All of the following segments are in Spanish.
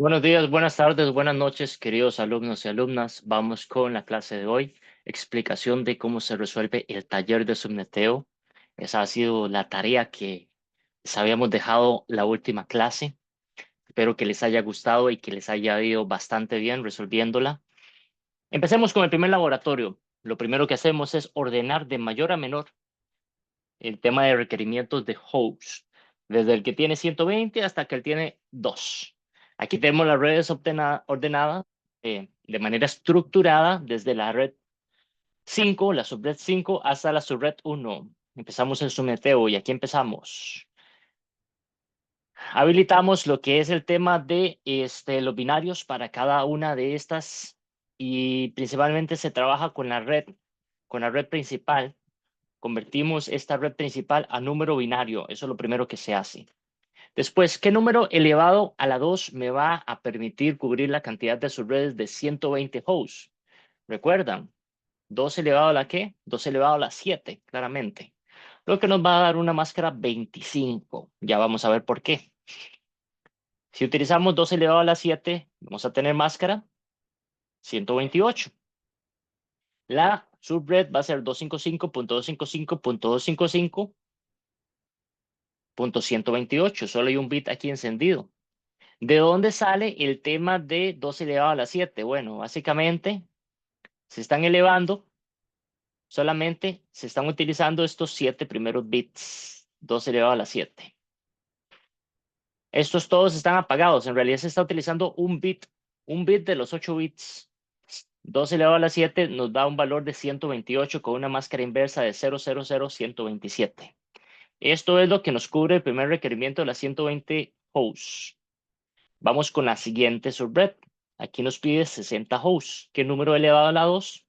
Buenos días, buenas tardes, buenas noches, queridos alumnos y alumnas. Vamos con la clase de hoy. Explicación de cómo se resuelve el taller de subneteo. Esa ha sido la tarea que les habíamos dejado la última clase. Espero que les haya gustado y que les haya ido bastante bien resolviéndola. Empecemos con el primer laboratorio. Lo primero que hacemos es ordenar de mayor a menor el tema de requerimientos de host, desde el que tiene 120 hasta que el tiene 2. Aquí tenemos las redes ordenadas de manera estructurada desde la red 5, la subred 5, hasta la subred 1. Empezamos el subneteo y aquí empezamos. Habilitamos lo que es el tema de los binarios para cada una de estas y principalmente se trabaja con la red principal. Convertimos esta red principal a número binario. Eso es lo primero que se hace. Después, ¿qué número elevado a la 2 me va a permitir cubrir la cantidad de subredes de 120 hosts? ¿Recuerdan? 2 elevado a la qué? 2 elevado a la 7, claramente. Lo que nos va a dar una máscara 25. Ya vamos a ver por qué. Si utilizamos 2 elevado a la 7, vamos a tener máscara 128. La subred va a ser 255.255.255.128. Solo hay un bit aquí encendido. ¿De dónde sale el tema de 2 elevado a la 7? Bueno, básicamente se están elevando, solamente se están utilizando estos 7 primeros bits, 2 elevado a la 7. Estos todos están apagados, en realidad se está utilizando un bit de los 8 bits. 2 elevado a la 7 nos da un valor de 128 con una máscara inversa de 0000127. Esto es lo que nos cubre el primer requerimiento de las 120 hosts. Vamos con la siguiente subred. Aquí nos pide 60 hosts. ¿Qué número elevado a la 2?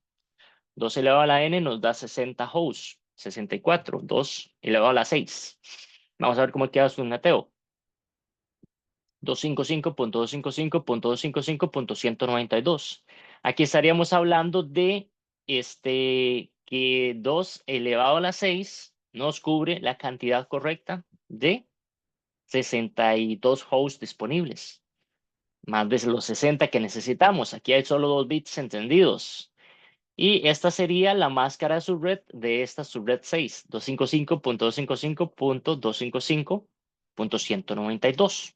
2 elevado a la n nos da 60 hosts. 64. 2 elevado a la 6. Vamos a ver cómo queda su neteo. 255.255.255.192. Aquí estaríamos hablando de que 2 elevado a la 6 nos cubre la cantidad correcta de 62 hosts disponibles. Más de los 60 que necesitamos. Aquí hay solo 2 bits encendidos. Y esta sería la máscara de subred de esta subred 6, 255.255.255.192.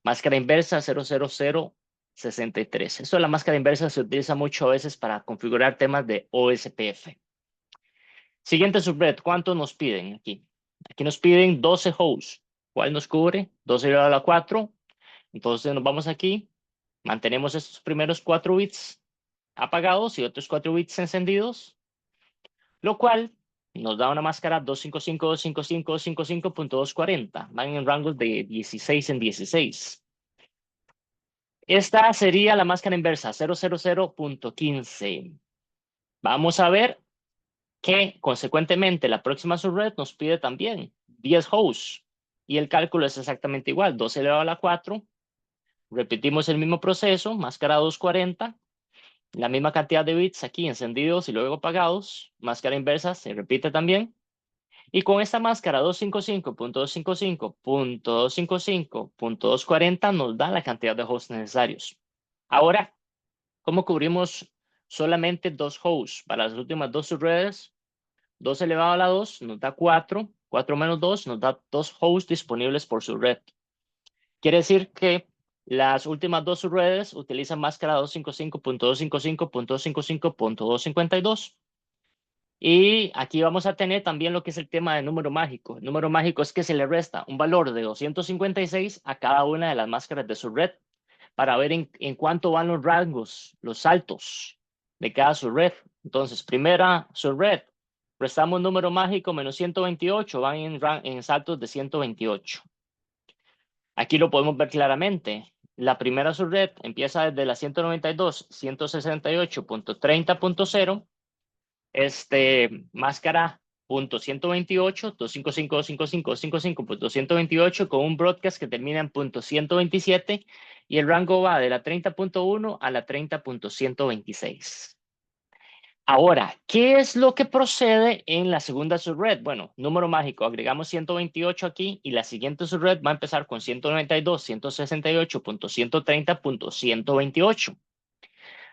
Máscara inversa 00063. Esto de la máscara inversa se utiliza mucho a veces para configurar temas de OSPF. Siguiente subred, ¿cuánto nos piden aquí? Aquí nos piden 12 hosts. ¿Cuál nos cubre? 12 elevado a la 4. Entonces nos vamos aquí. Mantenemos estos primeros 4 bits apagados y otros 4 bits encendidos, lo cual nos da una máscara 255.255.255.240. Van en rangos de 16 en 16. Esta sería la máscara inversa, 000.15. Vamos a ver que, consecuentemente, la próxima subred nos pide también 10 hosts. Y el cálculo es exactamente igual, 2 elevado a la 4. Repetimos el mismo proceso, máscara 240. La misma cantidad de bits aquí encendidos y luego apagados. Máscara inversa se repite también. Y con esta máscara 255.255.255.240 nos da la cantidad de hosts necesarios. Ahora, ¿cómo cubrimos solamente 2 hosts? Para las últimas 2 subredes, 2 elevado a la 2 nos da 4. 4 menos 2 nos da 2 hosts disponibles por subred. Quiere decir que las últimas 2 subredes utilizan máscara 255.255.255.252. Y aquí vamos a tener también lo que es el tema de número mágico. El número mágico es que se le resta un valor de 256 a cada una de las máscaras de subred para ver en cuánto van los rangos, los saltos de cada subred. Entonces, primera subred, restamos número mágico menos 128, van en saltos de 128. Aquí lo podemos ver claramente. La primera subred empieza desde la 192, 168.30.0. Máscara punto 128, 255.255.228 con un broadcast que termina en punto 127 y el rango va de la 30.1 a la 30.126. Ahora, ¿qué es lo que procede en la segunda subred? Bueno, número mágico, agregamos 128 aquí y la siguiente subred va a empezar con 192, 168.130.128.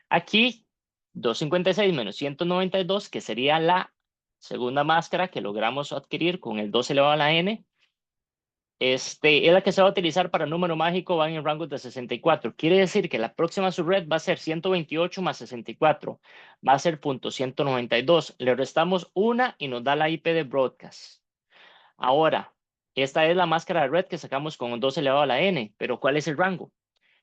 Aquí, 256 menos 192, que sería la segunda máscara que logramos adquirir con el 2 elevado a la n, es la que se va a utilizar para número mágico, van en rangos de 64. Quiere decir que la próxima subred va a ser 128 más 64. Va a ser .192. Le restamos una y nos da la IP de broadcast. Ahora, esta es la máscara de red que sacamos con un 2 elevado a la n. Pero ¿cuál es el rango?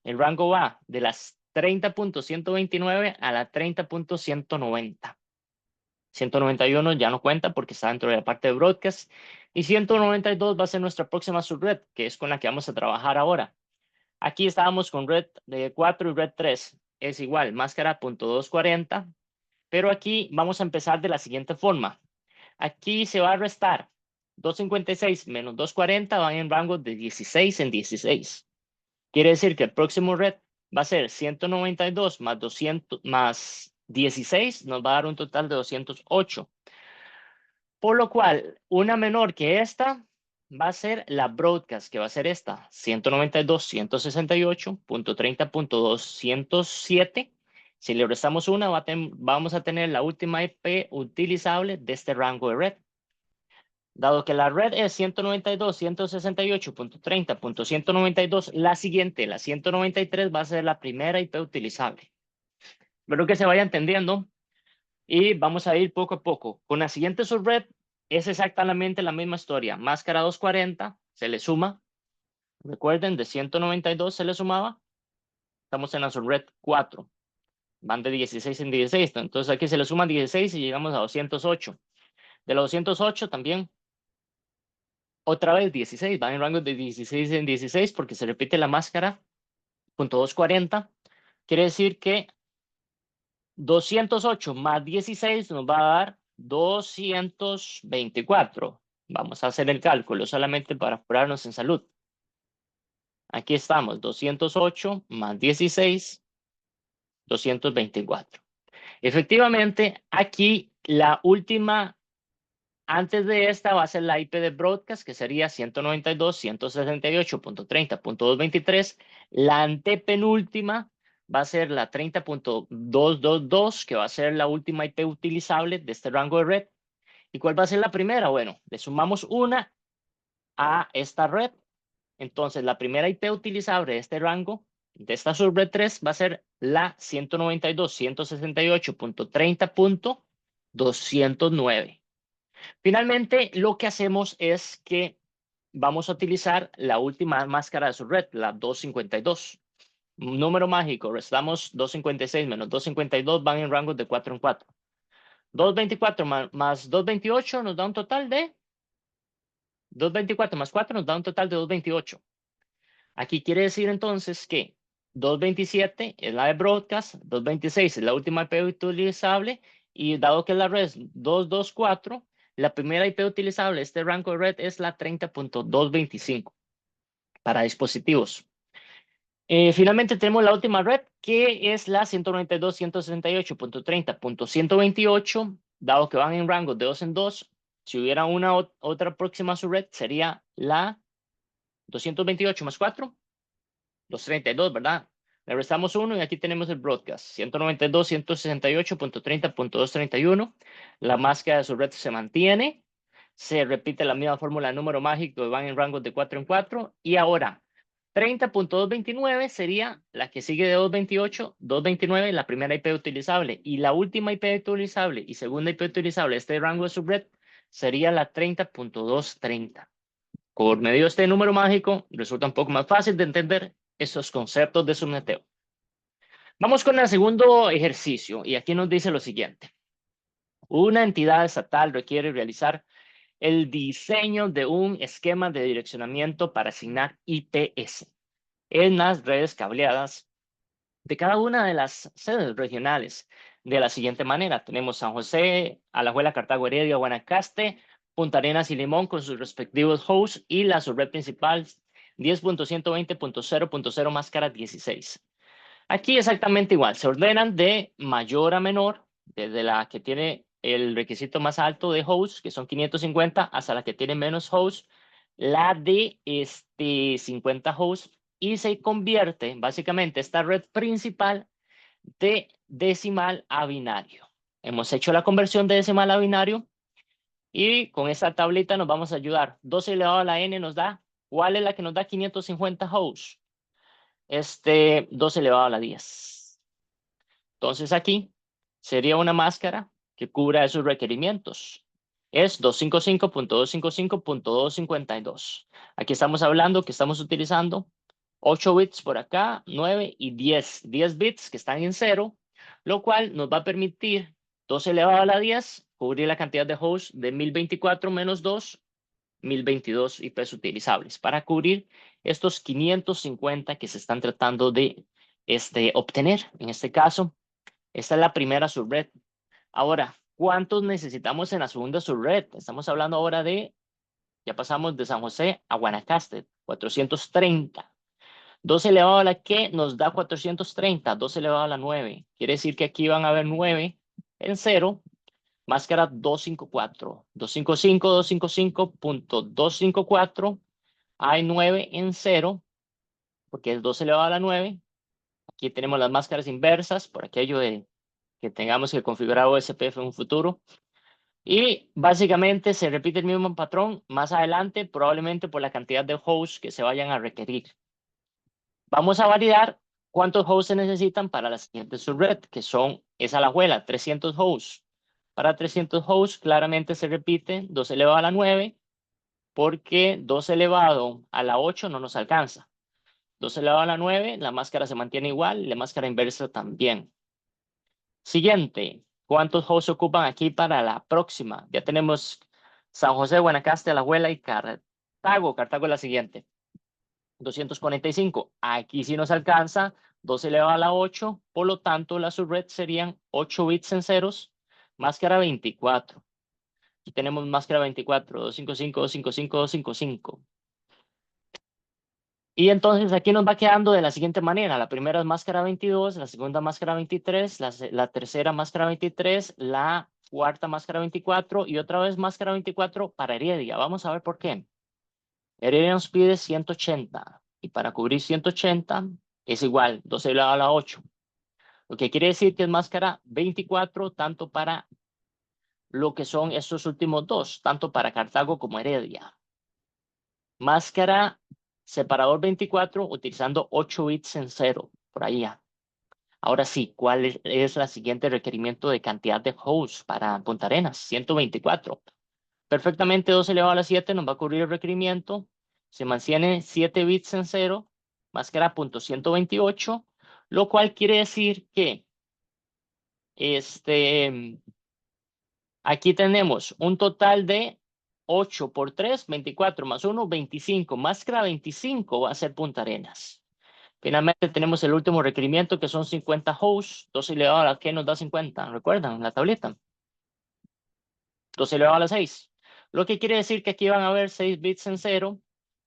El rango va de las 30.129 a la 30.190. 191 ya no cuenta porque está dentro de la parte de broadcast. Y 192 va a ser nuestra próxima subred, que es con la que vamos a trabajar ahora. Aquí estábamos con red 4 y red 3. Es igual, máscara .240. Pero aquí vamos a empezar de la siguiente forma. Aquí se va a restar 256 menos 240, van en rango de 16 en 16. Quiere decir que el próximo red va a ser 192 más 200 más 16, nos va a dar un total de 208. Por lo cual, una menor que esta va a ser la broadcast, que va a ser esta, 192.168.30.207. Si le restamos una, vamos a tener la última IP utilizable de este rango de red. Dado que la red es 192.168.30.192, la siguiente, la 193, va a ser la primera IP utilizable. Espero que se vaya entendiendo. Y vamos a ir poco a poco. Con la siguiente subred es exactamente la misma historia. Máscara 240 se le suma. Recuerden, de 192 se le sumaba. Estamos en la subred 4. Van de 16 en 16. Entonces aquí se le suman 16 y llegamos a 208. De los 208 también, otra vez 16. Van en rango de 16 en 16 porque se repite la máscara. .240. Quiere decir que 208 más 16 nos va a dar 224. Vamos a hacer el cálculo solamente para curarnos en salud. Aquí estamos, 208 más 16, 224. Efectivamente, aquí la última, antes de esta va a ser la IP de broadcast, que sería 192.168.30.223. La antepenúltima va a ser la 30.222, que va a ser la última IP utilizable de este rango de red. ¿Y cuál va a ser la primera? Bueno, le sumamos una a esta red. Entonces, la primera IP utilizable de este rango, de esta subred 3, va a ser la 192.168.30.209. Finalmente, lo que hacemos es que vamos a utilizar la última máscara de subred, la 252. Número mágico, restamos 256 menos 252, van en rangos de 4 en 4. 224 más 228 nos da un total de 224 más 4 nos da un total de 228. Aquí quiere decir entonces que 227 es la de broadcast, 226 es la última IP utilizable y dado que la red es 224, la primera IP utilizable, este rango de red es la 30.225 para dispositivos. Finalmente tenemos la última red que es la 192.168.30.128, dado que van en rango de 2 en 2. Si hubiera una otra próxima subred sería la 228 más 4, 232, ¿verdad? Le restamos 1 y aquí tenemos el broadcast, 192.168.30.231. La máscara de subred se mantiene. Se repite la misma fórmula de número mágico que van en rangos de 4 en 4. Y ahora, 30.229 sería la que sigue de 228, 229, la primera IP utilizable. Y la última IP utilizable y segunda IP utilizable, este rango de subred, sería la 30.230. Por medio de este número mágico, resulta un poco más fácil de entender esos conceptos de subneteo. Vamos con el segundo ejercicio y aquí nos dice lo siguiente. Una entidad estatal requiere realizar el diseño de un esquema de direccionamiento para asignar IPS en las redes cableadas de cada una de las sedes regionales de la siguiente manera. Tenemos San José, Alajuela, Cartago, Heredia, Guanacaste, Punta Arenas y Limón con sus respectivos hosts y la subred principal 10.120.0.0 máscara 16. Aquí exactamente igual, se ordenan de mayor a menor desde la que tiene el requisito más alto de hosts, que son 550, hasta la que tiene menos hosts, la de 50 hosts, y se convierte básicamente esta red principal de decimal a binario. Hemos hecho la conversión de decimal a binario y con esta tablita nos vamos a ayudar. 12 elevado a la n nos da, ¿cuál es la que nos da 550 hosts? 12 elevado a la 10. Entonces aquí sería una máscara que cubra esos requerimientos. Es 255.255.252. Aquí estamos hablando que estamos utilizando 8 bits por acá, 9 y 10. 10 bits que están en cero, lo cual nos va a permitir 2 elevado a la 10, cubrir la cantidad de hosts de 1024 menos 2, 1022 IPs utilizables para cubrir estos 550 que se están tratando de obtener. En este caso, esta es la primera subred. Ahora, ¿cuántos necesitamos en la segunda subred? Estamos hablando ahora de, ya pasamos de San José a Guanacaste, 430. 2 elevado a la que nos da 430, 2 elevado a la 9. Quiere decir que aquí van a haber 9 en cero, máscara 254. 255, 255.254. Hay 9 en cero, porque es 2 elevado a la 9. Aquí tenemos las máscaras inversas, por aquello de que tengamos que configurar OSPF en un futuro. Y básicamente se repite el mismo patrón más adelante, probablemente por la cantidad de hosts que se vayan a requerir. Vamos a validar cuántos hosts se necesitan para la siguiente subred, que son esa la abuela, 300 hosts. Para 300 hosts claramente se repite 2 elevado a la 9, porque 2 elevado a la 8 no nos alcanza. 2 elevado a la 9, la máscara se mantiene igual y la máscara inversa también. Siguiente, ¿cuántos hosts se ocupan aquí para la próxima? Ya tenemos San José, Guanacaste, Alajuela y Cartago. Cartago es la siguiente. 245. Aquí sí nos alcanza 2 elevado a la 8, por lo tanto la subred serían 8 bits en ceros, máscara 24. Aquí tenemos máscara 24, 255, 255, 255. Y entonces aquí nos va quedando de la siguiente manera. La primera es máscara 22, la segunda máscara 23, la tercera máscara 23, la cuarta máscara 24 y otra vez máscara 24 para Heredia. Vamos a ver por qué. Heredia nos pide 180 y para cubrir 180 es igual 2 elevado a la 8. Lo que quiere decir que es máscara 24 tanto para lo que son estos últimos dos, tanto para Cartago como Heredia. Máscara separador 24 utilizando 8 bits en cero, por ahí. Ahora sí, ¿cuál es la siguiente requerimiento de cantidad de hosts para Punta Arenas? 124. Perfectamente 2 elevado a la 7 nos va a cubrir el requerimiento. Se mantiene 7 bits en cero, máscara .128, lo cual quiere decir que aquí tenemos un total de 8 por 3, 24 más 1, 25. Máscara 25 va a ser Punta Arenas. Finalmente tenemos el último requerimiento que son 50 hosts. 2 elevado a la que nos da 50. ¿Recuerdan la tableta? 2 elevado a la 6. Lo que quiere decir que aquí van a haber 6 bits en cero.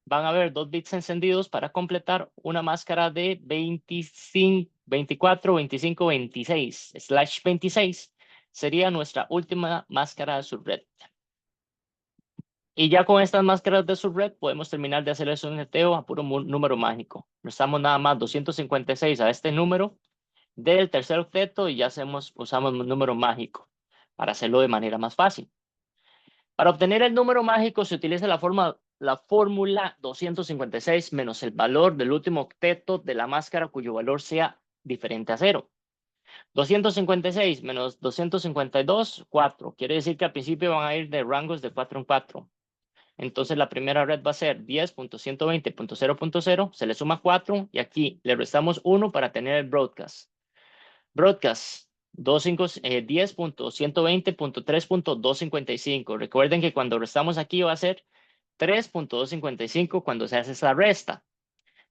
Van a haber 2 bits encendidos para completar una máscara de 25, 24, 25, 26. Slash 26 sería nuestra última máscara de subred. Y ya con estas máscaras de subred podemos terminar de hacer el soneteo a puro número mágico. Restamos nada más 256 a este número del tercer octeto y ya usamos un número mágico para hacerlo de manera más fácil. Para obtener el número mágico se utiliza la fórmula 256 menos el valor del último octeto de la máscara cuyo valor sea diferente a 0. 256 menos 252, 4. Quiere decir que al principio van a ir de rangos de 4 en 4. Entonces la primera red va a ser 10.120.0.0, se le suma 4 y aquí le restamos 1 para tener el broadcast. Broadcast 10.120.3.255. Recuerden que cuando restamos aquí va a ser 3.255 cuando se hace esa resta.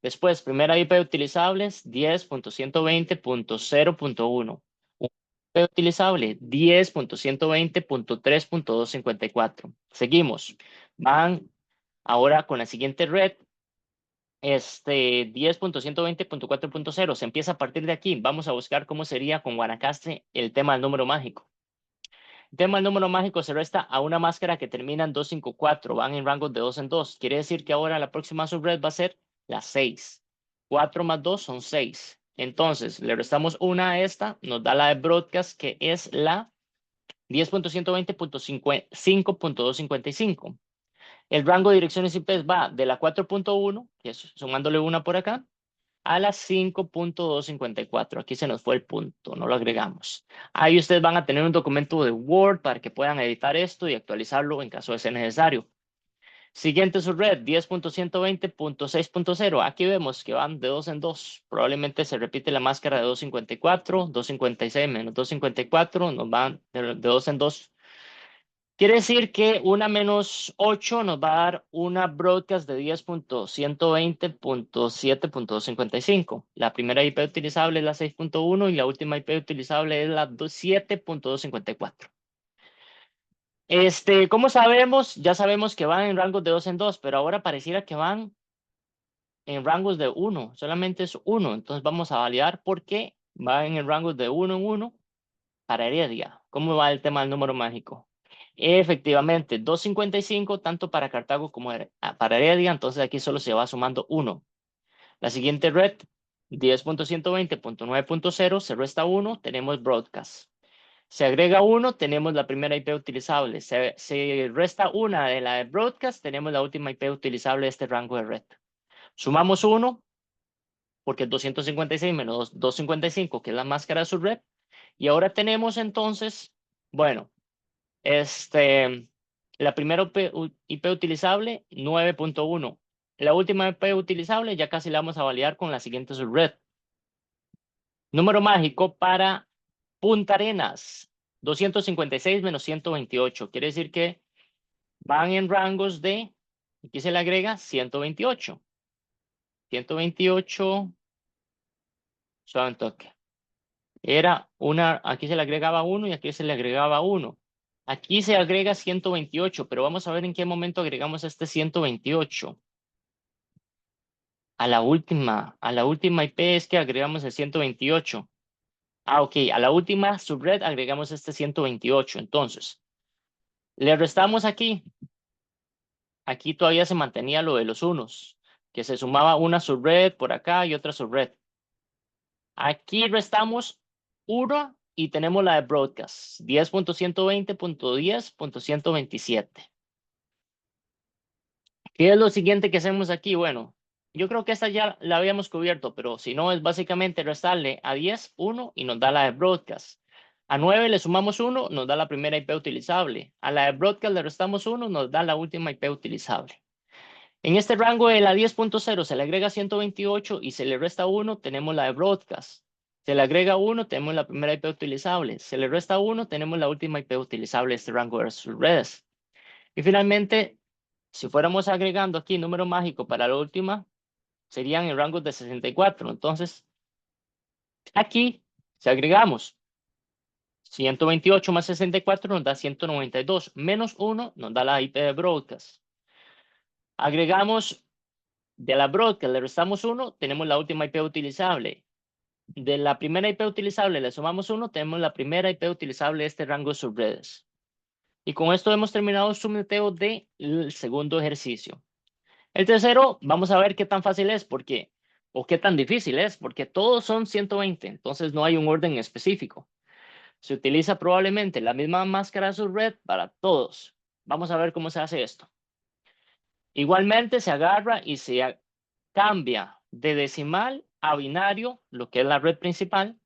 Después, primera IP utilizables 10.120.0.1. IP utilizable 10.120.3.254. Seguimos. Van ahora con la siguiente red 10.120.4.0. Se empieza a partir de aquí. Vamos a buscar cómo sería con Guanacaste el tema del número mágico. El tema del número mágico se resta a una máscara que termina en 254. Van en rangos de 2 en 2. Quiere decir que ahora la próxima subred va a ser la 6. 4 más 2 son 6. Entonces, le restamos una a esta. Nos da la de broadcast, que es la 10.120.5.255. El rango de direcciones IP va de la 4.1, que es sumándole una por acá, a la 5.254. Aquí se nos fue el punto, no lo agregamos. Ahí ustedes van a tener un documento de Word para que puedan editar esto y actualizarlo en caso de ser necesario. Siguiente subred, 10.120.6.0. Aquí vemos que van de 2 en 2. Probablemente se repite la máscara de 254, 256 menos 254, nos van de 2 en 2. Quiere decir que una menos 8 nos va a dar una broadcast de 10.120.7.255. La primera IP utilizable es la 6.1 y la última IP utilizable es la 7.254. ¿Cómo sabemos? Ya sabemos que van en rangos de 2 en 2, pero ahora pareciera que van en rangos de 1. Solamente es 1. Entonces vamos a validar por qué van en rangos de 1 en 1 para Heredia. ¿Cómo va el tema del número mágico? Efectivamente, 255 tanto para Cartago como para Heredia, entonces aquí solo se va sumando 1. La siguiente red, 10.120.9.0, se resta 1, tenemos broadcast. Se agrega 1, tenemos la primera IP utilizable. Se resta una de la de broadcast, tenemos la última IP utilizable de este rango de red. Sumamos 1, porque es 256 menos 255, que es la máscara de su red. Y ahora tenemos entonces, bueno, la primera IP utilizable, 9.1. La última IP utilizable ya casi la vamos a validar con la siguiente subred. Número mágico para Punta Arenas, 256 menos 128. Quiere decir que van en rangos de, aquí se le agrega 128. 128, suave un toque. Era una, aquí se le agregaba 1 y aquí se le agregaba 1. Aquí se agrega 128, pero vamos a ver en qué momento agregamos este 128. A la última IP es que agregamos el 128. Ok, a la última subred agregamos este 128. Entonces, le restamos aquí. Aquí todavía se mantenía lo de los unos, que se sumaba una subred por acá y otra subred. Aquí restamos 1 y tenemos la de broadcast, 10.120.10.127. ¿Qué es lo siguiente que hacemos aquí? Bueno, yo creo que esta ya la habíamos cubierto, pero si no, es básicamente restarle a 10, 1 y nos da la de broadcast. A 9 le sumamos 1, nos da la primera IP utilizable. A la de broadcast le restamos 1, nos da la última IP utilizable. En este rango de la 10.0 se le agrega 128 y se le resta 1, tenemos la de broadcast. Se le agrega 1, tenemos la primera IP utilizable. Se le resta 1, tenemos la última IP utilizable, este rango de sus redes. Y finalmente, si fuéramos agregando aquí número mágico para la última, serían en rangos de 64. Entonces, aquí, si agregamos 128 más 64 nos da 192, menos 1 nos da la IP de broadcast. Agregamos de la broadcast, le restamos 1, tenemos la última IP utilizable. De la primera IP utilizable le sumamos 1, tenemos la primera IP utilizable de este rango de subredes. Y con esto hemos terminado el subneteo del segundo ejercicio. El tercero, vamos a ver qué tan fácil es, o qué tan difícil es, porque todos son 120, entonces no hay un orden específico. Se utiliza probablemente la misma máscara subred para todos. Vamos a ver cómo se hace esto. Igualmente se agarra y se cambia de decimal a binario, lo que es la red principal,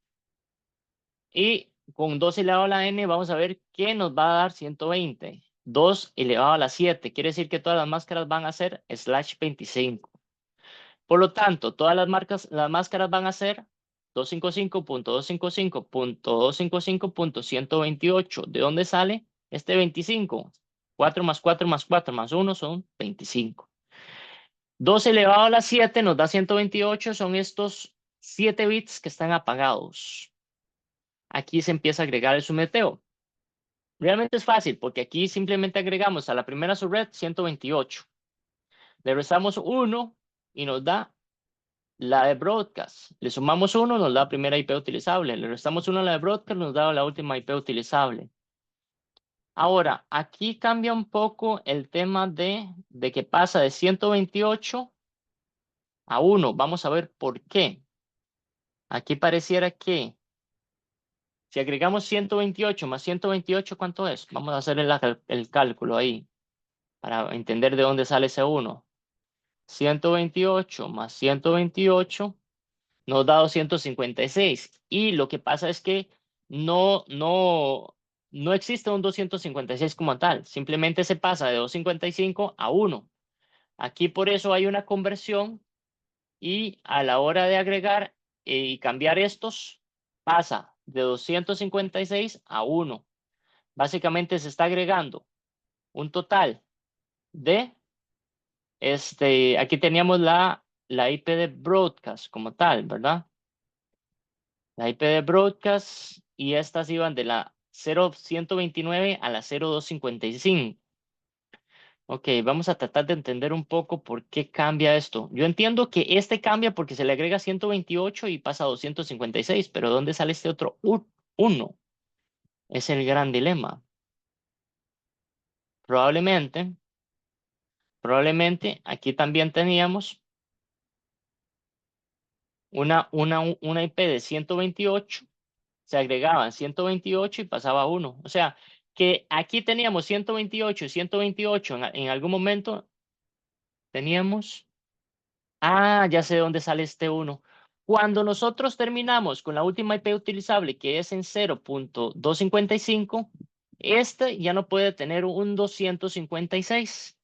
y con 2 elevado a la n vamos a ver qué nos va a dar 120. 2 elevado a la 7, quiere decir que todas las máscaras van a ser /25. Por lo tanto, todas las máscaras van a ser 255.255.255.128. ¿De dónde sale este 25? 4 más 4 más 4 más 1 son 25. 2 elevado a la 7 nos da 128, son estos 7 bits que están apagados. Aquí se empieza a agregar el submeteo. Realmente es fácil porque aquí simplemente agregamos a la primera subred 128. Le restamos 1 y nos da la de broadcast. Le sumamos 1, nos da la primera IP utilizable. Le restamos 1 a la de broadcast, nos da la última IP utilizable. Ahora, aquí cambia un poco el tema de que pasa de 128 a 1. Vamos a ver por qué. Aquí pareciera que si agregamos 128 más 128, ¿cuánto es? Vamos a hacer el cálculo ahí para entender de dónde sale ese 1. 128 más 128 nos da 256. Y lo que pasa es que no existe un 256 como tal. Simplemente se pasa de 255 a 1. Aquí por eso hay una conversión y a la hora de agregar y cambiar estos, pasa de 256 a 1. Básicamente se está agregando un total de, aquí teníamos la IP de broadcast como tal, ¿verdad? La IP de broadcast y estas iban de la 0129 a la 0255. Ok, vamos a tratar de entender un poco por qué cambia esto. Yo entiendo que este cambia porque se le agrega 128 y pasa a 256, pero ¿dónde sale este otro 1? Es el gran dilema. Probablemente aquí también teníamos una IP de 128, se agregaban 128 y pasaba a 1. O sea, que aquí teníamos 128 y 128 en algún momento teníamos. Ah, ya sé dónde sale este 1. Cuando nosotros terminamos con la última IP utilizable, que es en 0.255, este ya no puede tener un 256.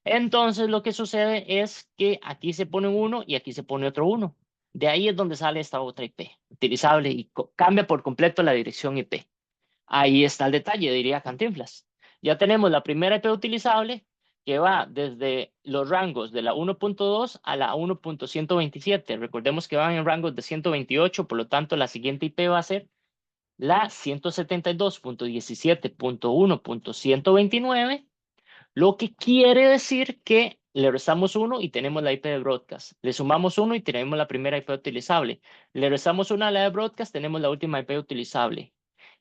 Entonces lo que sucede es que aquí se pone un 1 y aquí se pone otro 1. De ahí es donde sale esta otra IP utilizable y cambia por completo la dirección IP. Ahí está el detalle, diría Cantinflas. Ya tenemos la primera IP utilizable que va desde los rangos de la 1.2 a la 1.127. Recordemos que van en rangos de 128, por lo tanto la siguiente IP va a ser la 172.17.1.129, lo que quiere decir que le restamos 1 y tenemos la IP de broadcast. Le sumamos 1 y tenemos la primera IP utilizable. Le restamos 1 a la de broadcast, tenemos la última IP utilizable.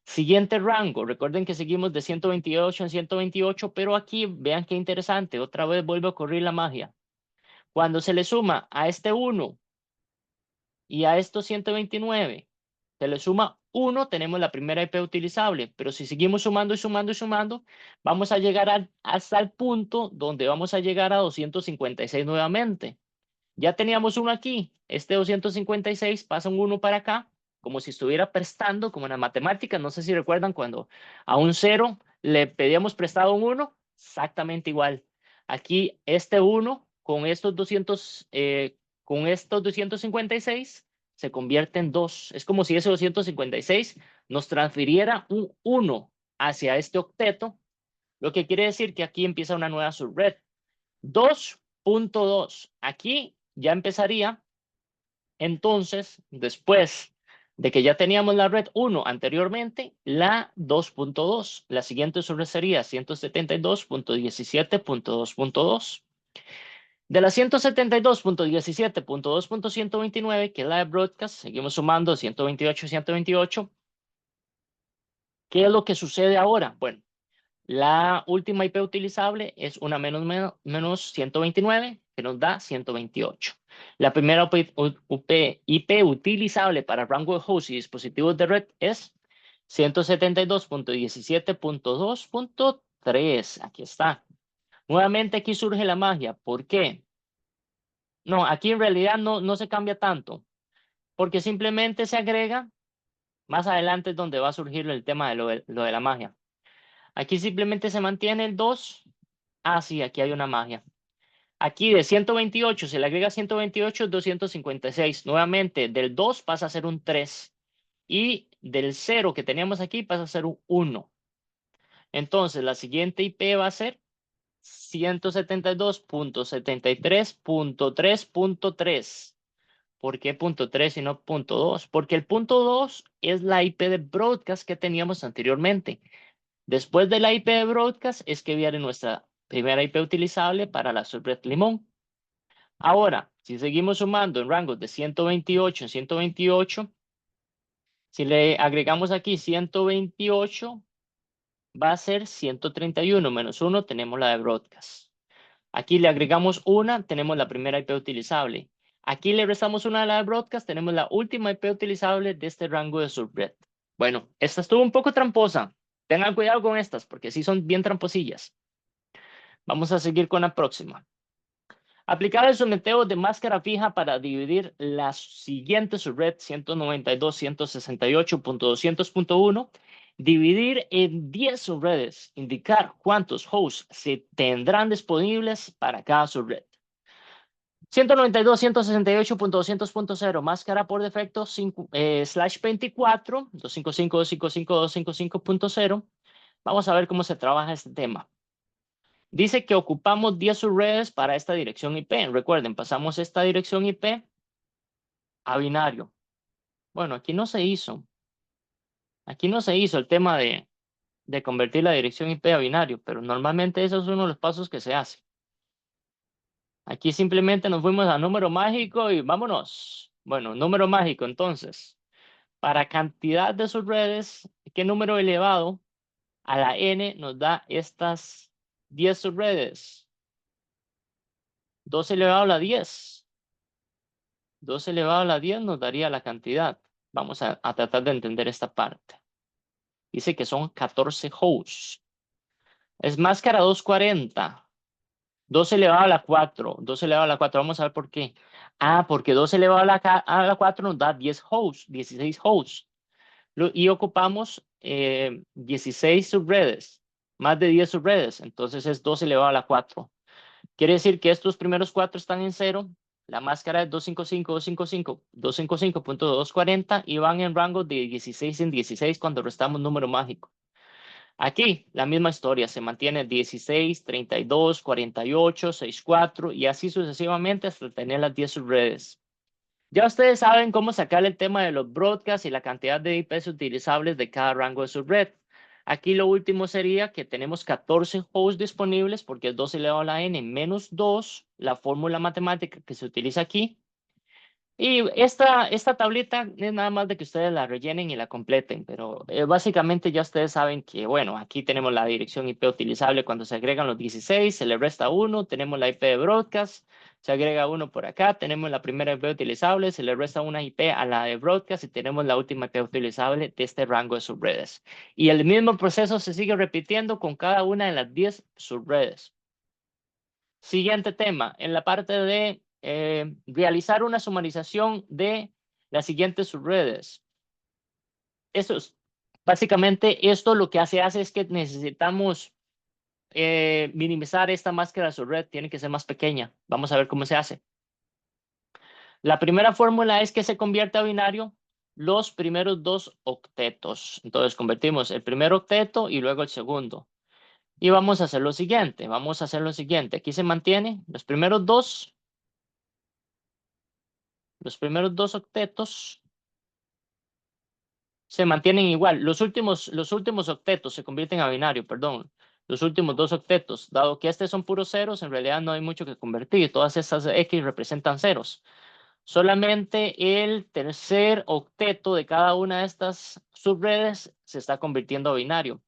Siguiente rango, recuerden que seguimos de 128 en 128, pero aquí vean qué interesante, otra vez vuelve a ocurrir la magia. Cuando se le suma a este 1 y a estos 129, se le suma 1, tenemos la primera IP utilizable, pero si seguimos sumando y sumando y sumando, vamos a llegar hasta el punto donde vamos a llegar a 256 nuevamente. Ya teníamos uno aquí, este 256 pasa un 1 para acá, como si estuviera prestando, como en las matemáticas. No sé si recuerdan cuando a un 0 le pedíamos prestado un 1, exactamente igual. Aquí este 1 con estos 256 se convierte en 2. Es como si ese 256 nos transfiriera un 1 hacia este octeto, lo que quiere decir que aquí empieza una nueva subred. 2.2. Aquí ya empezaría, entonces, después de que ya teníamos la red 1 anteriormente, la 2.2. La siguiente subred sería 172.17.2.2. De la 172.17.2.129, que es la de broadcast, seguimos sumando 128 y 128. ¿Qué es lo que sucede ahora? Bueno, la última IP utilizable es una menos 129, que nos da 128. La primera IP utilizable para rango de host y dispositivos de red es 172.17.2.3. Aquí está. Nuevamente aquí surge la magia. ¿Por qué? No, aquí en realidad no se cambia tanto, porque simplemente se agrega, más adelante es donde va a surgir el tema de lo de la magia. Aquí simplemente se mantiene el 2. Ah, sí, aquí hay una magia. Aquí de 128 se le agrega 128, 256. Nuevamente, del 2 pasa a ser un 3. Y del 0 que teníamos aquí pasa a ser un 1. Entonces, la siguiente IP va a ser 172.73.3.3. ¿Por qué punto 3 y no punto 2? Porque el punto 2 es la IP de broadcast que teníamos anteriormente. Después de la IP de broadcast es que viene nuestra primera IP utilizable para la subred limón. Ahora, si seguimos sumando en rangos de 128 en 128, si le agregamos aquí 128, va a ser 131 menos 1, tenemos la de broadcast. Aquí le agregamos una, tenemos la primera IP utilizable. Aquí le restamos una a la de broadcast, tenemos la última IP utilizable de este rango de subred. Bueno, esta estuvo un poco tramposa. Tengan cuidado con estas porque sí son bien tramposillas. Vamos a seguir con la próxima. Aplicar el someteo de máscara fija para dividir la siguiente subred 192.168.200.1. Dividir en 10 subredes. Indicar cuántos hosts se tendrán disponibles para cada subred. 192.168.200.0 máscara por defecto /24 255.255.255.0. Vamos a ver cómo se trabaja este tema. Dice que ocupamos 10 subredes para esta dirección IP. Recuerden, pasamos esta dirección IP a binario. Bueno, aquí no se hizo. Aquí no se hizo el tema de convertir la dirección IP a binario, pero normalmente eso es uno de los pasos que se hace. Aquí simplemente nos fuimos a número mágico y vámonos. Bueno, número mágico entonces. Para cantidad de subredes, ¿qué número elevado a la n nos da estas 10 subredes? 2 elevado a la 10. 2 elevado a la 10 nos daría la cantidad. Vamos a tratar de entender esta parte. Dice que son 14 hosts. Es máscara 240. 2 elevado a la 4. 2 elevado a la 4. Vamos a ver por qué. Ah, porque 2 elevado a la 4 nos da 10 hosts, 16 hosts. Y ocupamos 16 subredes, más de 10 subredes. Entonces es 2 elevado a la 4. Quiere decir que estos primeros 4 están en 0. La máscara es 255.240 y van en rango de 16 en 16 cuando restamos número mágico. Aquí la misma historia, se mantiene 16, 32, 48, 64 y así sucesivamente hasta tener las 10 subredes. Ya ustedes saben cómo sacar el tema de los broadcasts y la cantidad de IPs utilizables de cada rango de subred. Aquí lo último sería que tenemos 14 hosts disponibles porque es 2 elevado a la n menos 2, la fórmula matemática que se utiliza aquí. Y esta tablita es nada más de que ustedes la rellenen y la completen, pero básicamente ya ustedes saben que, bueno, aquí tenemos la dirección IP utilizable cuando se agregan los 16, se le resta 1, tenemos la IP de broadcast, se agrega 1 por acá, tenemos la primera IP utilizable, se le resta una IP a la de broadcast y tenemos la última IP utilizable de este rango de subredes. Y el mismo proceso se sigue repitiendo con cada una de las 10 subredes. Siguiente tema, en la parte de realizar una sumarización de las siguientes subredes. Eso es, básicamente, esto lo que hace es que necesitamos minimizar esta máscara de subred, tiene que ser más pequeña. Vamos a ver cómo se hace. La primera fórmula es que se convierte a binario los primeros dos octetos. Entonces convertimos el primer octeto y luego el segundo. Y vamos a hacer lo siguiente, Aquí se mantiene los primeros dos octetos se mantienen igual. Los últimos octetos se convierten a binario, perdón. Los últimos dos octetos, dado que estos son puros ceros, en realidad no hay mucho que convertir. Todas estas X representan ceros. Solamente el tercer octeto de cada una de estas subredes se está convirtiendo a binario.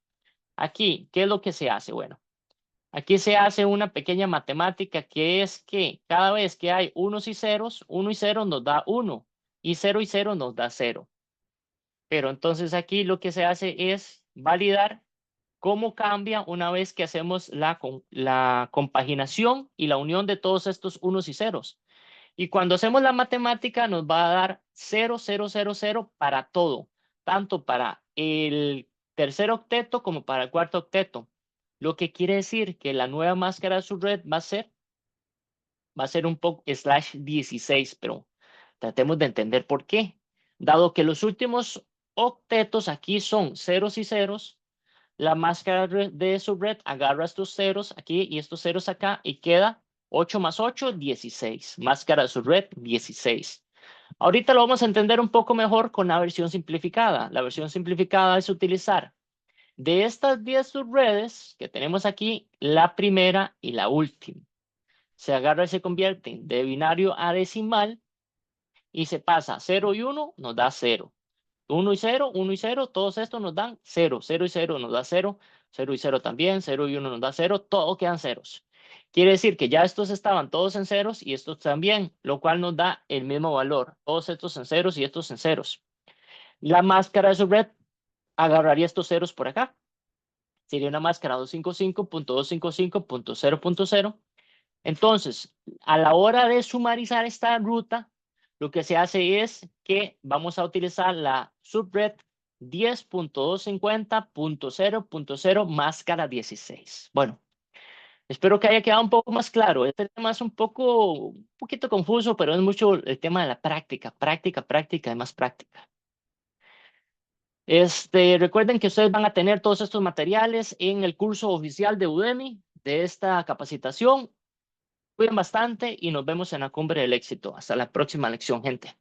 Aquí, ¿qué es lo que se hace? Bueno, aquí se hace una pequeña matemática que es que cada vez que hay unos y ceros, 1 y 0 nos da 1 y 0 y 0 nos da 0. Pero entonces aquí lo que se hace es validar cómo cambia una vez que hacemos la compaginación y la unión de todos estos unos y ceros. Y cuando hacemos la matemática nos va a dar 0, 0, 0, 0 para todo, tanto para el tercer octeto como para el cuarto octeto. Lo que quiere decir que la nueva máscara de subred va a ser un poco /16, pero tratemos de entender por qué. Dado que los últimos octetos aquí son ceros y ceros, la máscara de subred agarra estos ceros aquí y estos ceros acá y queda 8 más 8, 16. Máscara de subred, 16. Ahorita lo vamos a entender un poco mejor con la versión simplificada. La versión simplificada es utilizar de estas 10 subredes que tenemos aquí, la primera y la última. se agarra y se convierte de binario a decimal y se pasa 0 y 1, nos da 0. 1 y 0, 1 y 0, todos estos nos dan 0. 0 y 0 nos da 0. 0 y 0 también, 0 y 1 nos da 0, todo quedan ceros. Quiere decir que ya estos estaban todos en ceros y estos también, lo cual nos da el mismo valor. Todos estos en ceros y estos en ceros. La máscara de subred agarraría estos ceros por acá. Sería una máscara 255.255.0.0. Entonces, a la hora de sumarizar esta ruta, lo que se hace es que vamos a utilizar la subred 10.250.0.0 máscara 16. Bueno, espero que haya quedado un poco más claro. Este tema es un poquito confuso, pero es mucho el tema de la práctica, práctica, práctica y más práctica. Recuerden que ustedes van a tener todos estos materiales en el curso oficial de Udemy de esta capacitación. Cuiden bastante y nos vemos en la cumbre del éxito. Hasta la próxima lección, gente.